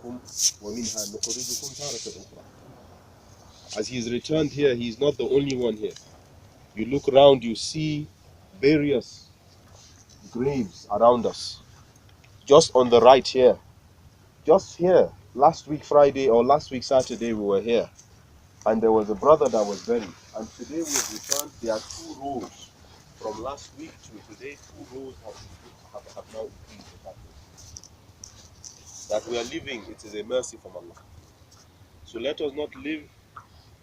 نخرجكم ومنها نخرجكم تارة أخرى. As he's returned here, he's not the only one here. You look around, you see various graves around us. Just on the right here, just here, last week Friday or last week Saturday we were here, and there was a brother that was buried. And today we've returned, there are 2 rows. From last week to today, 2 rows have now increased. That we are living, it is a mercy from Allah. So let us not live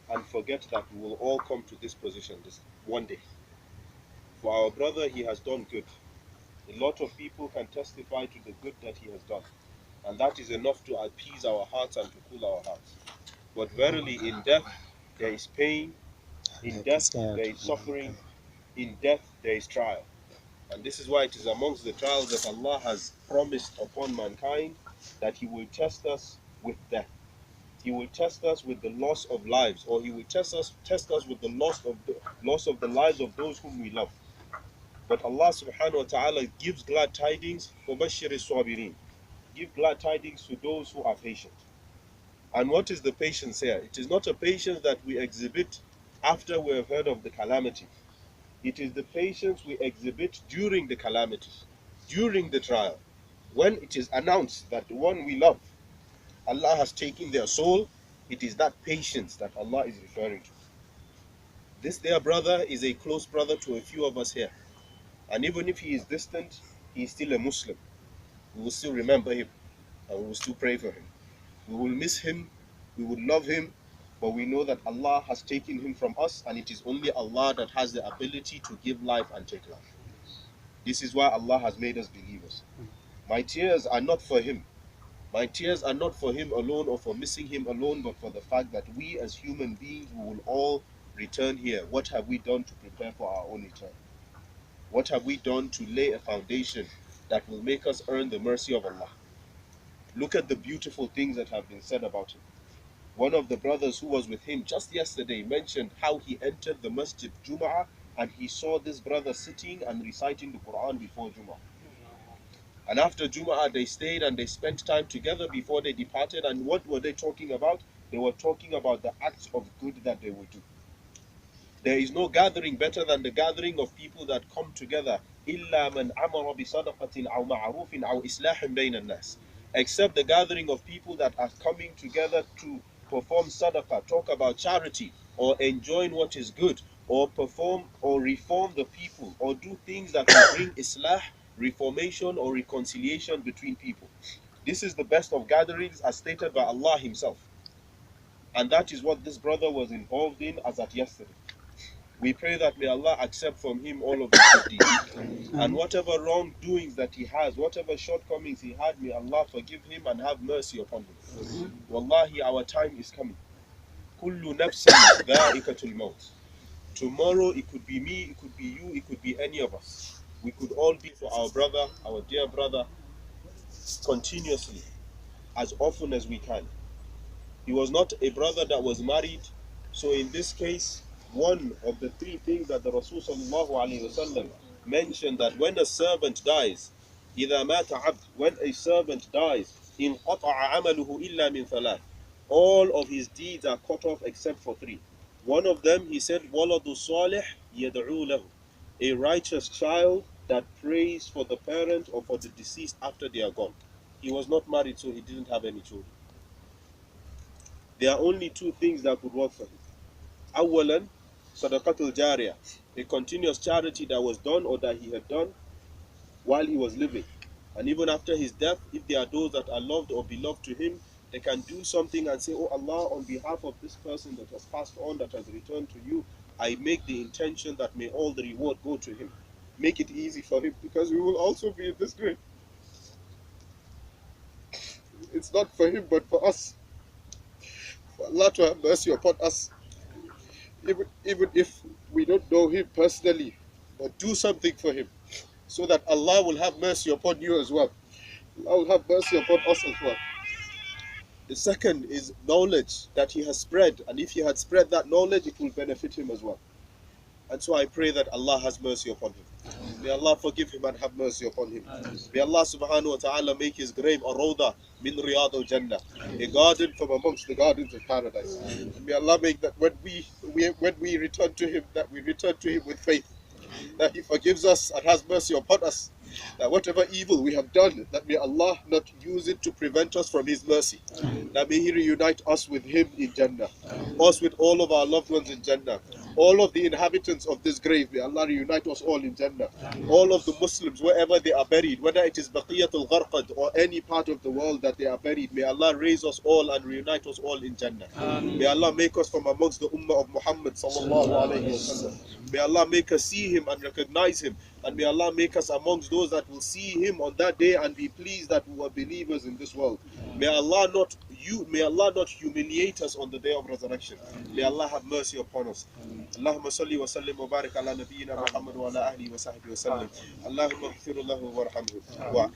and forget that we will all come to this position this one day. For our brother, he has done good. A lot of people can testify to the good that he has done, and that is enough to appease our hearts and to cool our hearts. But verily, in death there is pain, in death there is suffering, in death there is trial. And this is why it is amongst the trials that Allah has promised upon mankind, that He will test us with death. He will test us with the loss of lives, or He will test us with the loss of the lives of those whom we love. But Allah subhanahu wa ta'ala gives glad tidings for Bashir as-Sabirin. Give glad tidings to those who are patient. And what is the patience here? It is not a patience that we exhibit after we have heard of the calamity. It is the patience we exhibit during the calamity, during the trial. When it is announced that the one we love, Allah has taken their soul, it is that patience that Allah is referring to. This dear brother is a close brother to a few of us here. And even if he is distant, he is still a Muslim. We will still remember him, and we will still pray for him. We will miss him, we will love him, but we know that Allah has taken him from us, and it is only Allah that has the ability to give life and take life. This is why Allah has made us believers. My tears are not for him. My tears are not for him alone or for missing him alone, but for the fact that we as human beings, we will all return here. What have we done to prepare for our own return? What have we done to lay a foundation that will make us earn the mercy of Allah? Look at the beautiful things that have been said about him. One of the brothers who was with him just yesterday mentioned how he entered the Masjid Jum'ah and he saw this brother sitting and reciting the Quran before Jum'ah. And after Jum'ah they stayed and they spent time together before they departed. And what were they talking about? They were talking about the acts of good that they would do. There is no gathering better than the gathering of people that come together. إِلَّا مَنْ أَمَرَ بِصَدَقَةٍ أَوْ مَعْرُوفٍ أَوْ إِصْلَاحٍ بَيْنَ النَّاسِ. Except the gathering of people that are coming together to perform sadaqah, talk about charity, or enjoin what is good, or perform or reform the people, or do things that will bring islah, reformation or reconciliation between people. This is the best of gatherings as stated by Allah Himself. And that is what this brother was involved in as at yesterday. We pray that may Allah accept from him all of his good deeds. And whatever wrongdoings that he has, whatever shortcomings he had, may Allah forgive him and have mercy upon him. Wallahi, our time is coming. Kullu nafsin dha'iqatul maut. Tomorrow it could be me, it could be you, it could be any of us. We could all be for our brother, our dear brother, continuously, as often as we can. He was not a brother that was married, so in this case, one of the 3 things that the Rasul sallallahu alaihi wasallam mentioned, that when a servant dies, إِذَا مَاتَ عَبْدٌ, when a servant dies, إِنْ قَطَعَ عَمَلُهُ إِلَّا مِنْ ثَلَاثٍ, all of his deeds are cut off except for 3. One of them, he said, وَلَدُ صَالِحٍ يَدْعُو لَهُ, a righteous child that prays for the parent or for the deceased after they are gone. He was not married, so he didn't have any children. There are only 2 things that could work for him. Awalan, sadaqatul jariyah, a continuous charity that was done or that he had done while he was living. And even after his death, if there are those that are loved or beloved to him, they can do something and say, oh Allah, on behalf of this person that has passed on, that has returned to you, I make the intention that may all the reward go to him. Make it easy for him, because we will also be in this grave. It's not for him, but for us. For Allah to have mercy upon us. Even if we don't know him personally, but do something for him, so that Allah will have mercy upon you as well. Allah will have mercy upon us as well. The second is knowledge that he has spread, and if he had spread that knowledge, it will benefit him as well. And so I pray that Allah has mercy upon him. May Allah forgive him and have mercy upon him. May Allah subhanahu wa ta'ala make his grave a rawda min riyad al-jannah, a garden from amongst the gardens of paradise. And may Allah make that when we return to him, that we return to him with faith, that he forgives us and has mercy upon us, that whatever evil we have done, that may Allah not use it to prevent us from his mercy, that may he reunite us with him in Jannah, us with all of our loved ones in Jannah, all of the inhabitants of this grave, may Allah reunite us all in Jannah, all of the Muslims wherever they are buried, whether it is Baqiyatul Gharqad or any part of the world that they are buried, may Allah raise us all and reunite us all in Jannah. May Allah make us from amongst the Ummah of Muhammad sallallahu alayhi wa sallam. May Allah make us see him and recognize him, and may Allah make us amongst those that will see him on that day and be pleased that we were believers in this world. May Allah not humiliate us on the day of resurrection. May Allah have mercy upon us. اللهم صل وسلم وبارك على نبينا محمد وعلى اله وصحبه وسلم. اللهم اغفر له وارحمه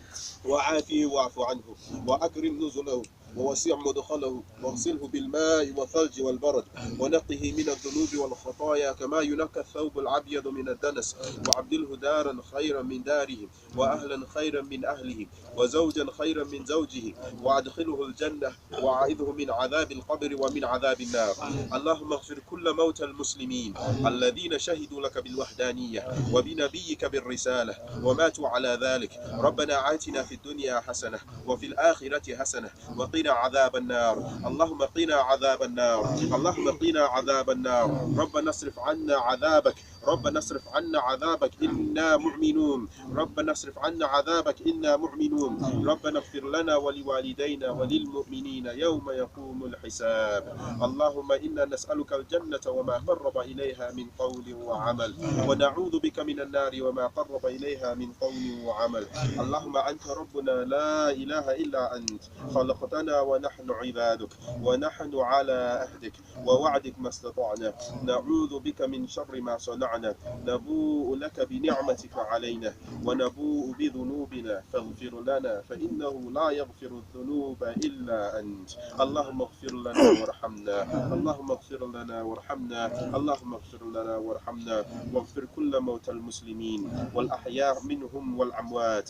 وعافيه واعف عنه واكرم نزله ووسع مدخله واغسله بالماء والثلج والبرد ونقه من الذنوب والخطايا كما ينقى الثوب الابيض من الدنس وعبدله دارا خيرا من داره واهلا خيرا من اهله وزوجا خيرا من زوجه وادخله الجنه واعذه من عذاب القبر ومن عذاب النار. اللهم اغفر كل موتى المسلمين الذين شهدوا لك بالوحدانيه وبنبيك بالرساله وماتوا على ذلك. ربنا آتنا في الدنيا حسنه وفي الاخره حسنه وقنا عذاب النار. اللهم قنا عذاب النار. اللهم قنا عذاب النار. ربنا اصرف عنا عذابك. ربنا اصرف عنا عذابك إنا مؤمنون. ربنا اصرف عنا عذابك إنا مؤمنون. ربنا اغفر لنا ولوالدينا وللمؤمنين يوم يقوم الحساب. اللهم إنا نسألك الجنة وما قرب إليها من قول وعمل ونعوذ بك من النار وما قرب إليها من قول وعمل. اللهم أنت ربنا لا إله إلا أنت خلقتنا ونحن عبادك ونحن على عهدك ووعدك ما استطعنا. نعوذ بك من شر ما صنعنا. نبوء لك بنعمتك علينا ونبوء بذنوبنا فاغفر لنا فإنه لا يغفر الذنوب إلا أنت. اللهم اغفر لنا وارحمنا. اللهم اغفر لنا وارحمنا. اللهم اغفر لنا وارحمنا واغفر كل موتى المسلمين والأحياء منهم والأموات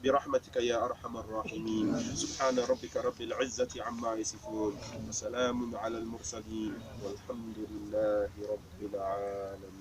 برحمتك يا أرحم الراحمين. سبحان ربك رب العزة عما يصفون وسلام على المرسلين والحمد لله رب العالمين.